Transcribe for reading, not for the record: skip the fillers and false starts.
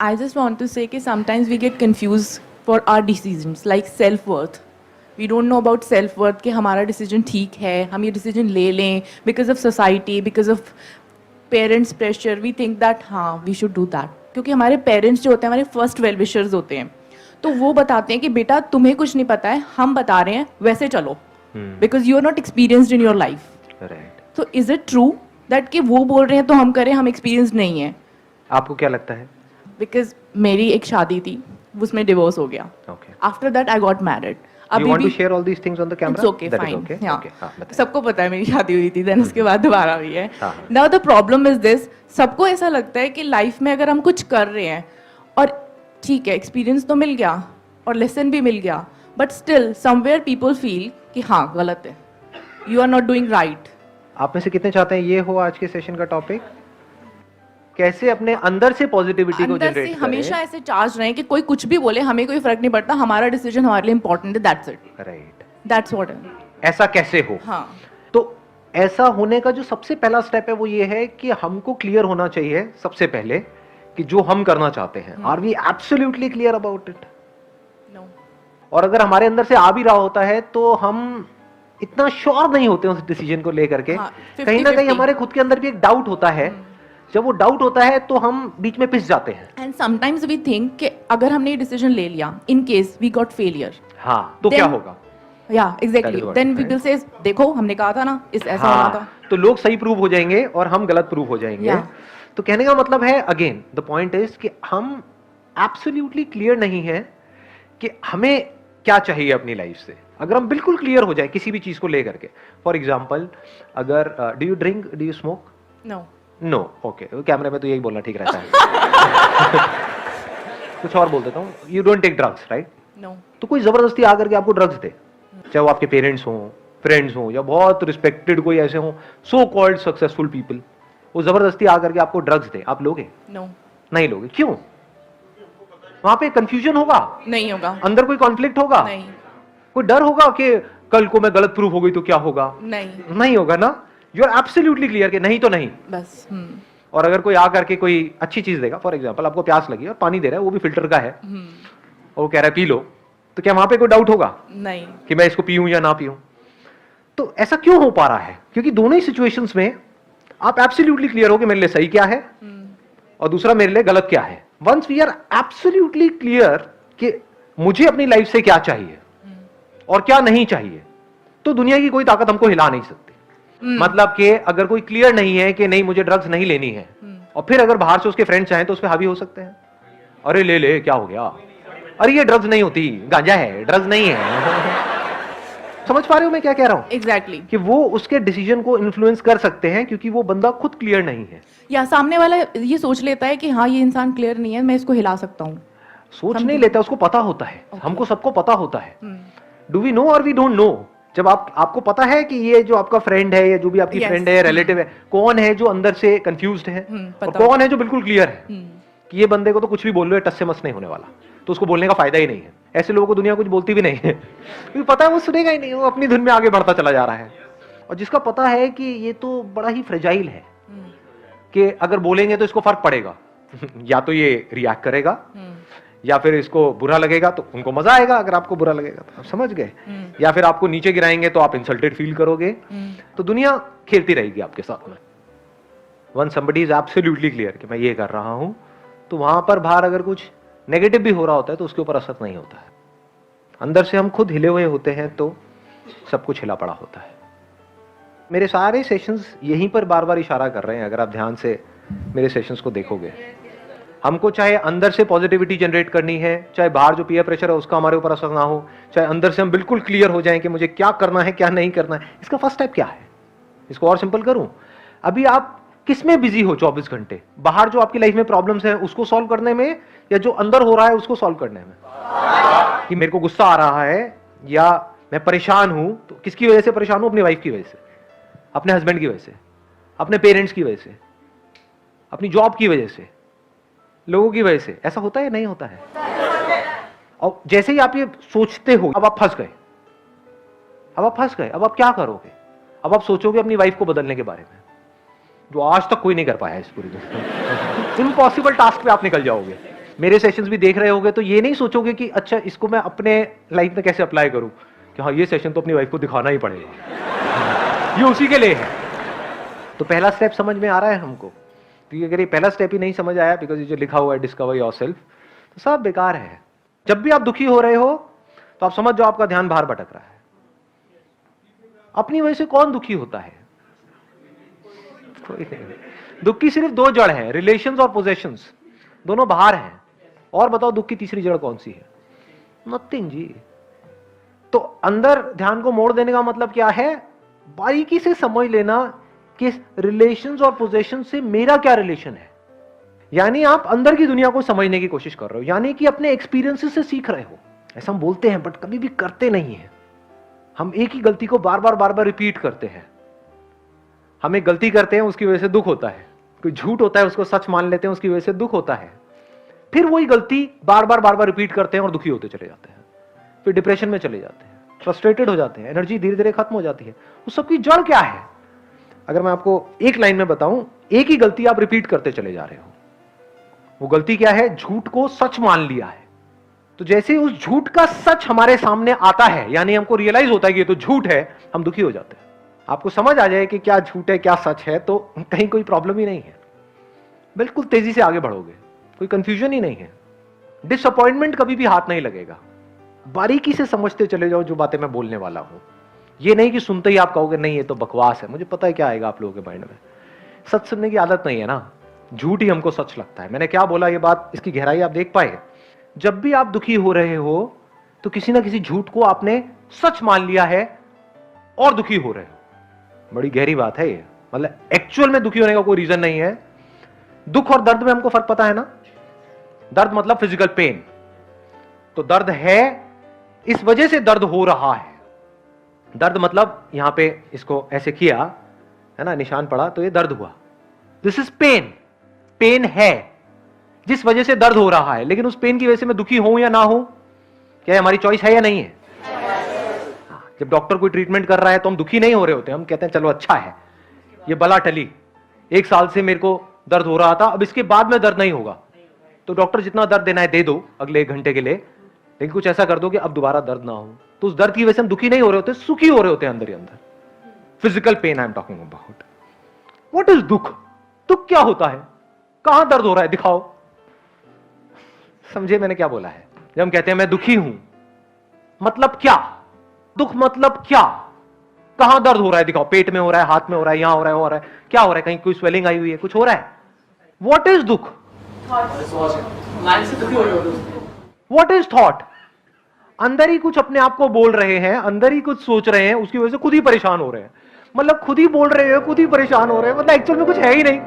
I just want to say that sometimes we get confused for our decisions, like self-worth. We don't know about self-worth कि हमारा decision ठीक है, हम ये decision ले लें because of society, because of parents' pressure. We think that हाँ we should do that. क्योंकि हमारे parents जो होते हैं हमारे first well wishers होते हैं, तो वो बताते हैं कि बेटा तुम्हें कुछ नहीं पता है, हम बता रहे हैं वैसे चलो, because you are not experienced in your life. Right. So is it true that कि वो बोल रहे हैं तो हम करें, हम experienced नहीं हैं? आपको क्या लगता है? बिकॉज मेरी एक शादी थी, उसमें डिवोर्स हो गया. Okay. After that I got married. You want to share all these things on the camera? It's okay, That is fine. okay? Yeah. Okay. हाँ, बताइए. सबको पता है मेरी शादी हुई थी, देन उसके बाद दोबारा हुई है. हाँ. Now the problem is this, सबको ऐसा लगता है कि लाइफ में अगर हम कुछ कर रहे हैं और ठीक है एक्सपीरियंस तो मिल गया और लेसन भी मिल गया, but still somewhere people feel कि हाँ गलत है, you are not doing right. आप में से कितने चाहते हैं ये हो आज के सेशन का टॉपिक? कैसे अपने अंदर से पॉजिटिविटी को अंदर से जनरेट करें? हमेशा ऐसे चार्ज रहे कि कोई कुछ भी बोले हमें कोई फर्क नहीं पड़ता, हमारा डिसीजन हमारे लिए इंपॉर्टेंट है, that's it. Right. That's what. ऐसा कैसे हो? हाँ. तो ऐसा होने का जो सबसे पहला स्टेप है वो ये है कि हमको क्लियर होना चाहिए सबसे पहले कि जो हम करना चाहते हैं, are we absolutely clear about it? No. और अगर हमारे अंदर से आ भी रहा होता है तो हम इतना श्योर नहीं होते उस डिसीजन को लेकर के. हाँ, कहीं ना कहीं 50-50. हमारे खुद के अंदर भी एक डाउट होता है. जब वो डाउट होता है तो हम बीच में पिस जाते हैं. एंड समटाइम्स वी थिंक कि अगर हमने ये डिसीजन ले लिया, in case we got failure, हाँ तो क्या होगा? या That exactly, is what then it we is. Will से देखो हमने कहा था ना इस ऐसा होना था. हाँ, तो लोग सही प्रूव हो जाएंगे और हम गलत प्रूव हो जाएंगे. Yeah. तो कहने का मतलब है अगेन द पॉइंट इज कि हम एब्सोल्युटली क्लियर नहीं है कि हमें क्या चाहिए अपनी लाइफ से. अगर हम बिल्कुल क्लियर हो जाए किसी भी चीज को लेकर के, फॉर एग्जाम्पल अगर do you drink, do you smoke? No. No. Okay, कैमरे में तो यही बोलना ठीक रहता है. कुछ और बोल देता हूँ. You don't take drugs, right? No. तो कोई जबरदस्ती आकर के आपको ड्रग्स दे, चाहे वो आपके पेरेंट्स हों, फ्रेंड्स हों या बहुत रिस्पेक्टेड कोई ऐसे हों, सो कॉल्ड सक्सेसफुल पीपल, वो जबरदस्ती आकर के आपको ड्रग्स दे, आप लोगे? नो. नहीं लोगे. क्यों? वहां पे कंफ्यूजन होगा, नहीं होगा. अंदर कोई कॉन्फ्लिक्ट होगा, नहीं. कोई डर होगा कि कल को मैं गलत प्रूफ हो गई तो क्या होगा? नहीं. नहीं होगा ना. यू आर एब्सोल्युटली क्लियर कि नहीं तो नहीं. बस. और अगर कोई आकर के कोई अच्छी चीज देगा, फॉर एग्जाम्पल आपको प्यास लगी और पानी दे रहा है, वो भी फिल्टर का है, और वो कह रहा है पी लो, तो क्या वहां पे कोई डाउट होगा नहीं. कि मैं इसको पीऊं या ना पीऊं? तो ऐसा क्यों हो पा रहा है? क्योंकि दोनों ही सिचुएशंस में आप एब्सोल्युटली क्लियर हो कि मेरे लिए सही क्या है और दूसरा मेरे लिए गलत क्या है. Once we are absolutely clear कि मुझे अपनी लाइफ से क्या चाहिए और क्या नहीं चाहिए, तो दुनिया की कोई ताकत हमको हिला नहीं सकती. मतलब कि अगर कोई क्लियर नहीं है कि नहीं मुझे ड्रग्स नहीं लेनी है, और फिर अगर बाहर से उसके फ्रेंड्स चाहें तो उस पर हावी हो सकते हैं. अरे ले ले, क्या हो गया? अरे ये ड्रग्स नहीं होती, गांजा है, ड्रग्स नहीं है. समझ पा रहे हो मैं क्या कह रहा हूं? एग्जैक्टली. कि वो उसके डिसीजन को इन्फ्लुएंस कर सकते हैं क्योंकि वो बंदा खुद क्लियर नहीं है. या सामने वाला ये सोच लेता है कि हाँ ये इंसान क्लियर नहीं है, मैं इसको हिला सकता हूँ. सोच नहीं लेता, उसको पता होता है. हमको सबको पता होता है. डू वी नो और वी डोंट नो? जब आपको पता है कि ये जो आपका फ्रेंड है या जो भी आपकी फ्रेंड है, रिलेटिव है, कौन है जो अंदर से कंफ्यूज्ड है और कौन है जो बिल्कुल क्लियर है कि ये बंदे को तो कुछ भी बोल लो ये टस से मस नहीं होने वाला, तो उसको बोलने का फायदा ही नहीं है. ऐसे लोगों को दुनिया कुछ बोलती भी नहीं है क्योंकि पता है वो सुनेगा ही नहीं, वो अपनी धुन में आगे बढ़ता चला जा रहा है. और जिसका पता है कि ये तो बड़ा ही फ्रेजाइल है कि अगर बोलेंगे तो इसको फर्क पड़ेगा या तो ये रिएक्ट करेगा या फिर इसको बुरा लगेगा तो उनको मजा आएगा, अगर आपको बुरा लगेगा तो आप समझ गए, या फिर आपको नीचे गिराएंगे तो आप इंसल्टेड फील करोगे. तो दुनिया खेलती रहेगी आपके साथ में. One somebody is absolutely clear कि मैं ये कर रहा हूं, तो वहां पर बाहर अगर कुछ नेगेटिव भी हो रहा होता है तो उसके ऊपर असर नहीं होता है. अंदर से हम खुद हिले हुए होते हैं तो सब कुछ हिला पड़ा होता है. मेरे सारे सेशंस यहीं पर बार बार इशारा कर रहे हैं. अगर आप ध्यान से मेरे सेशंस को देखोगे, हमको चाहे अंदर से पॉजिटिविटी जनरेट करनी है, चाहे बाहर जो पीयर प्रेशर है उसका हमारे ऊपर असर ना हो, चाहे अंदर से हम बिल्कुल क्लियर हो जाएं कि मुझे क्या करना है क्या नहीं करना है. इसका फर्स्ट स्टेप क्या है? इसको और सिंपल करूं, अभी आप किस में बिजी हो 24 घंटे? बाहर जो आपकी लाइफ में प्रॉब्लम्स है उसको सॉल्व करने में, या जो अंदर हो रहा है उसको सॉल्व करने में? कि मेरे को गुस्सा आ रहा है या मैं परेशान हूं, तो किसकी वजह से परेशान हूं? अपनी वाइफ की वजह से, अपने हस्बैंड की वजह से, अपने पेरेंट्स की वजह से, अपनी जॉब की वजह से, लोगों की वजह से. ऐसा होता है नहीं होता है? और जैसे ही आप ये सोचते हो, अब आप फंस गए. अब आप क्या करोगे? अब आप सोचोगे अपनी वाइफ को बदलने के बारे में, जो आज तक कोई नहीं कर पाया है इस पूरी दुनिया. इम्पॉसिबल टास्क पे आप निकल जाओगे. मेरे सेशंस भी देख रहे होगे तो ये नहीं सोचोगे कि अच्छा इसको मैं अपने लाइफ में कैसे अप्लाई करूं कि हाँ ये सेशन तो अपनी वाइफ को दिखाना ही पड़ेगा, ये उसी के लिए है। तो पहला स्टेप समझ में आ रहा है हमको? क्योंकि अगर ये पहला स्टेप ही नहीं समझ आया, बिकॉज ये जो लिखा हुआ है डिस्कवर योरसेल्फ, तो सब बेकार है। जब भी आप दुखी हो रहे हो तो आप समझ जाओ आपका ध्यान बाहर भटक रहा है। अपनी वजह से कौन दुखी होता है? कोई नहीं। दुख की सिर्फ दो जड़ है, रिलेशंस और पोजेशंस, दोनों बाहर हैं। और बताओ दुख की तीसरी जड़ कौन सी है? नथिंग जी। तो अंदर ध्यान को मोड़ देने का मतलब क्या है? बारीकी से समझ लेना कि रिलेशंस और पोजेशन से मेरा क्या रिलेशन है। यानी आप अंदर की दुनिया को समझने की कोशिश कर रहे हो, यानी कि अपने एक्सपीरियंसेस से सीख रहे हो। ऐसा हम बोलते हैं बट कभी भी करते नहीं है। हम एक ही गलती को बार बार रिपीट करते हैं। हम एक गलती करते हैं, उसकी वजह से दुख होता है। कोई झूठ होता है, उसको सच मान लेते हैं, उसकी वजह से दुख होता है। फिर वही गलती बार बार रिपीट करते हैं और दुखी होते चले जाते हैं। फिर डिप्रेशन में चले जाते हैं, फ्रस्ट्रेटेड हो जाते हैं, एनर्जी धीरे धीरे खत्म हो जाती है। उस सबकी जड़ क्या है? अगर मैं आपको एक लाइन में बताऊं, एक ही गलती आप रिपीट करते चले जा रहे हो। वो गलती क्या है? झूठ को सच मान लिया है। तो जैसे उस झूठ का सच हमारे सामने आता है, यानी हमको रियलाइज होता है कि ये तो झूठ है, हम दुखी हो जाते हैं। आपको समझ आ जाए कि क्या झूठ है क्या सच है, तो कहीं कोई प्रॉब्लम ही नहीं है, बिल्कुल तेजी से आगे बढ़ोगे, कोई कंफ्यूजन ही नहीं है। डिसअपॉइंटमेंट कभी भी हाथ नहीं लगेगा। बारीकी से समझते चले जाओ जो बातें मैं बोलने वाला हूं। ये नहीं कि सुनते ही आप कहोगे नहीं ये तो बकवास है। मुझे पता है क्या आएगा आप लोगों के माइंड में। सच सुनने की आदत नहीं है ना, झूठ ही हमको सच लगता है। मैंने क्या बोला ये बात, इसकी गहराई आप देख पाए? जब भी आप दुखी हो रहे हो तो किसी ना किसी झूठ को आपने सच मान लिया है और दुखी हो रहे हो। बड़ी गहरी बात है ये। मतलब एक्चुअल में दुखी होने का कोई रीजन नहीं है। दुख और दर्द में हमको फर्क पता है ना? दर्द मतलब फिजिकल पेन। तो दर्द है, इस वजह से दर्द हो रहा है। दर्द मतलब यहां पे इसको ऐसे किया है ना, निशान पड़ा तो ये दर्द हुआ। This is pen. पेन है जिस वजह से दर्द हो रहा है, लेकिन उस पेन की वजह से मैं दुखी हूं या ना हूं, क्या हमारी चॉइस है या नहीं है? जब डॉक्टर कोई ट्रीटमेंट कर रहा है तो हम दुखी नहीं हो रहे होते, हम कहते हैं चलो अच्छा है, ये बला टली। 1 साल से मेरे को दर्द हो रहा था, अब इसके बाद में दर्द नहीं होगा, तो डॉक्टर जितना दर्द देना है दे दो अगले 1 घंटे के लिए, लेकिन कुछ ऐसा कर दो कि अब दोबारा दर्द ना हो। तो उस दर्द की वजह से हम दुखी नहीं हो रहे होते, सुखी हो रहे होते हैं अंदर ही अंदर। Physical pain I am talking about. What is दुख? दुख क्या होता है? कहां दर्द हो रहा है दिखाओ। समझे मैंने क्या बोला है? जब हम कहते हैं मैं दुखी हूं, मतलब क्या? दुख मतलब क्या? कहां दर्द हो रहा है दिखाओ। पेट में हो रहा है, हाथ में हो रहा है, यहां हो रहा है, क्या हो रहा है? कहीं कोई स्वेलिंग आई हुई है, कुछ हो रहा है? व्हाट इज दुख? What is thought? अंदर ही कुछ अपने आप को बोल रहे हैं, अंदर ही कुछ सोच रहे हैं, उसकी वजह से खुद ही परेशान हो रहे हैं। मतलब खुद ही बोल रहे हैं, खुद ही परेशान हो रहे हैं, मतलब एक्चुअल में कुछ है ही नहीं।